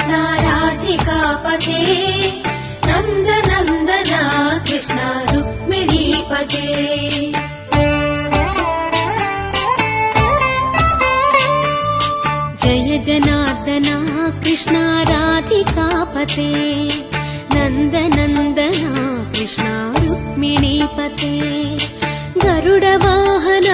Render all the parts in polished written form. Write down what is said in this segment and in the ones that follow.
कृष्ण राधिकापते नन्दनन्दन कृष्ण रुक्मिणीपते जय जनार्दन कृष्ण राधिकापते नन्दनन्दन कृष्ण रुक्मिणीपते गरुडवाहन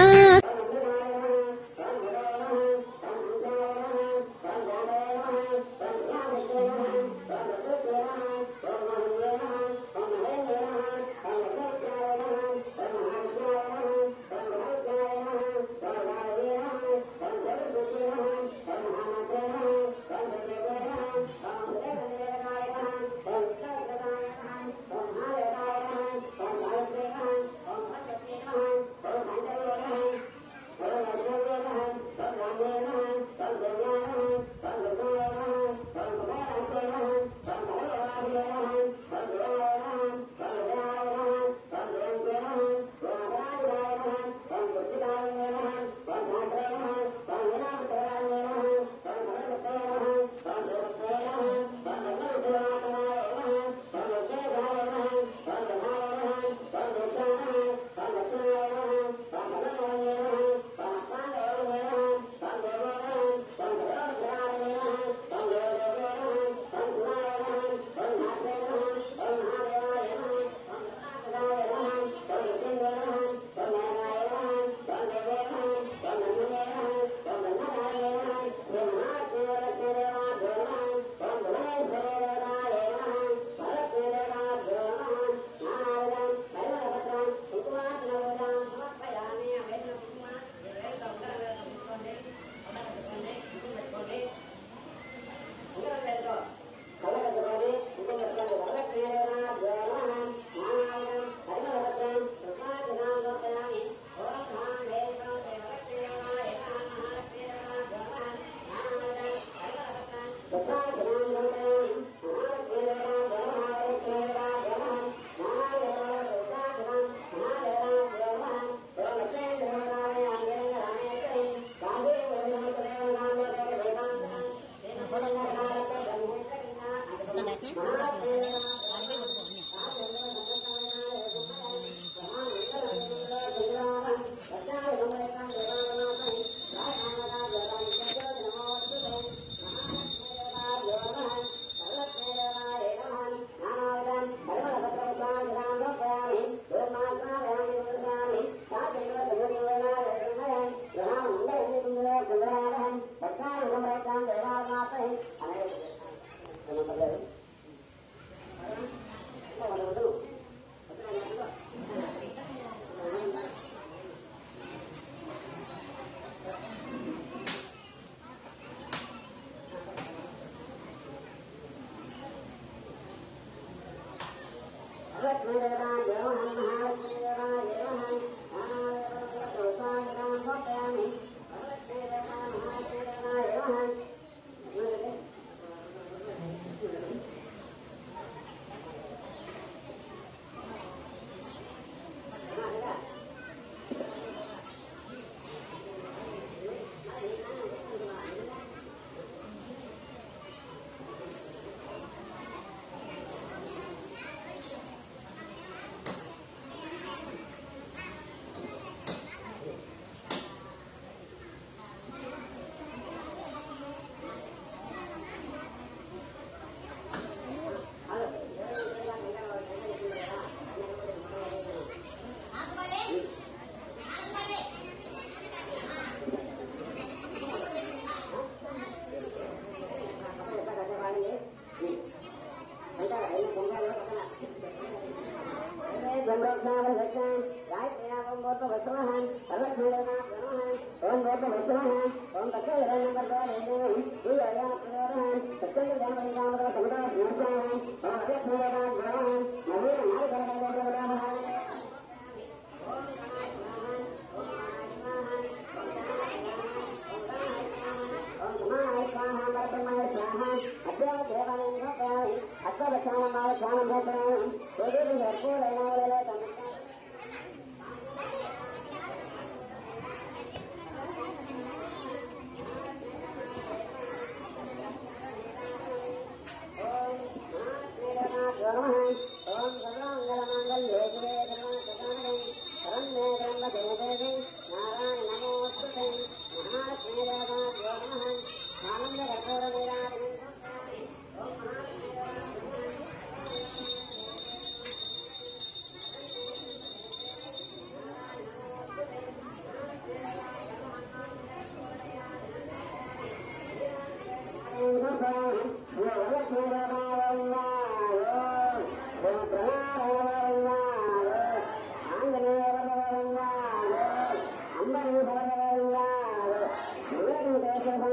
వెంకటేశ్వర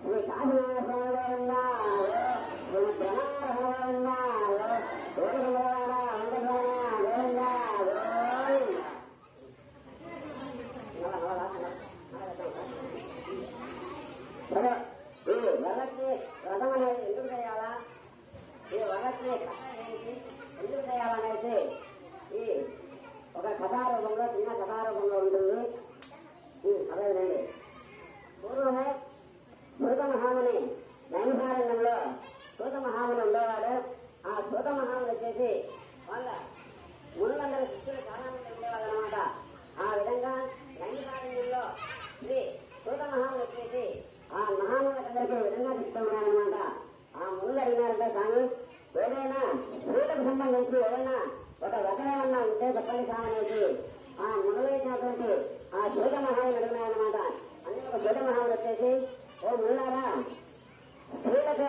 శ్రీ కాశీనాథ స్వామి శ్రీ ప్రణారణ సరే, ఈ వరలక్ష్మి వ్రతం అనేది ఎందుకు చేయాలా, ఈ వరలక్ష్మి కథ ఏంటి, ఎందుకు చేయాలనేసి ఈ ఒక కథారూపంలో చిన్న కథారూపంలో ఉంటుంది. అదేనండి, పూర్వమే సూత మహాముని నైమిషారణ్యంలో సూత మహాముని ఉండేవాడు. ఆ సూత మహాముని వచ్చేసి వాళ్ళ మునులందరూ శిష్యులు చాలా మంది ఉండేవాళ్ళు అనమాట. ఆ విధంగా నైమిషారణ్యంలో శ్రీ సూత మహాముని వచ్చేసి ఆ మహామునులందరికీ విధంగా చెప్తున్నారనమాట. ఆ మునులు అడిగినారంటే స్వామి, ఏదైనా సూతకు సంబంధించి ఏదైనా ఒక వ్రతం ఏమన్నా ఉంటే చెప్పండి స్వామి. ఆ మునులైనటువంటి ఆ సూత మహాముని అడిగినారనమాట. అందుకే ఒక సూత మహాముని వచ్చేసి, ఓ మునులారా, స్త్రీలకు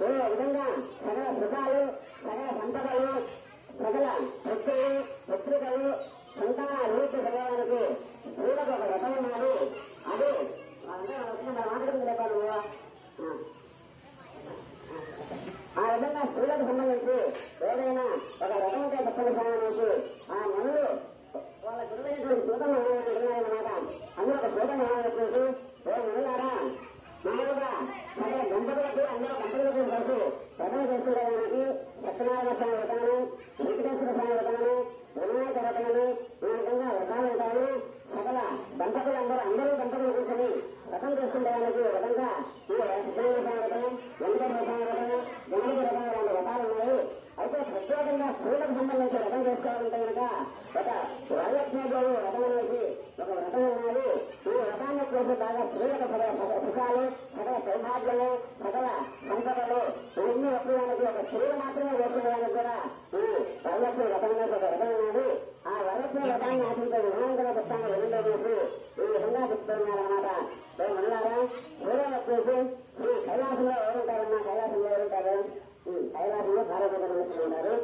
ఏ విధంగా సకల సుఖాలు, సకల సంపదలు, సకల పుత్రులు, పుత్రికలు, సంతాన అభివృద్ధి జరగడానికి స్త్రీలకు ఒక వ్రతం ఉన్నది. అది మాట్లాడుతుంది చెప్పాలి. ఆ విధంగా స్త్రీలకు సంబంధించి ఏదైనా ఒక వ్రతం ఉంటే చెప్పండి అనేసి ఆ మనులు వాళ్ళ గురువైనటువంటి సూత మహారాజు అడిగినారన్నమాట. అందులో ఒక సూత మహారాజు వచ్చేసి, ఓ మనులారా, మామూలుగా సరే దంపతులకు అందరూ కంపెనీలకు కలిసి వ్రతం చేసుకునేదానికి సత్యనారాయణ స్వామి వ్రతాన్ని, వెంకటేశ్వర స్వామి వ్రతాన్ని, వినాయక వ్రతాన్ని, ఈ విధంగా వ్రతాలు ఉంటాయి. సకల దంపతులందరూ దంపతులు కూర్చొని వ్రతం చేసుకునేదానికి విధంగా ఈ సత్యనారాయణ స్వామి వ్రతం, వెంకటేశ్వర స్వామి వ్రతం, వినాయక వ్రతం లాంటి వ్రతాలు ఉన్నాయి. అయితే ప్రత్యేకంగా స్త్రీలకు సంబంధించి వ్రతం చేసుకోవాలంటే కనుక ఒక వరలక్ష్మీదేవి వ్రతం అనేది ఒక వ్రతం ఉన్నది. ఈ వ్రతాన్ని చేసి బాగా స్త్రీలకు సకల సుఖాలు, సకల సౌభాగ్యము, సకల సంపదలు ఇవన్నీ వచ్చేదానికి ఒక స్త్రీలు మాత్రమే చేసుకునేదానికి కూడా ఈ వరలక్ష్మి వ్రతం అనేది ఒక వ్రతం ఉన్నది. ఆ వరలక్ష్మి వ్రతాన్ని ఆశించే విధానంగా చెప్తాను విధంగా చేసి ఈ విధంగా చెప్తున్నారన్నమాట. మళ్ళారా పూర్వం వచ్చేసి ఈ కైలాసంలో ఎవరుంటారన్నా, కైలాసంలో ఎవరుంటారు, కైలాసంలో భారతదేశంలో ఉన్నారు.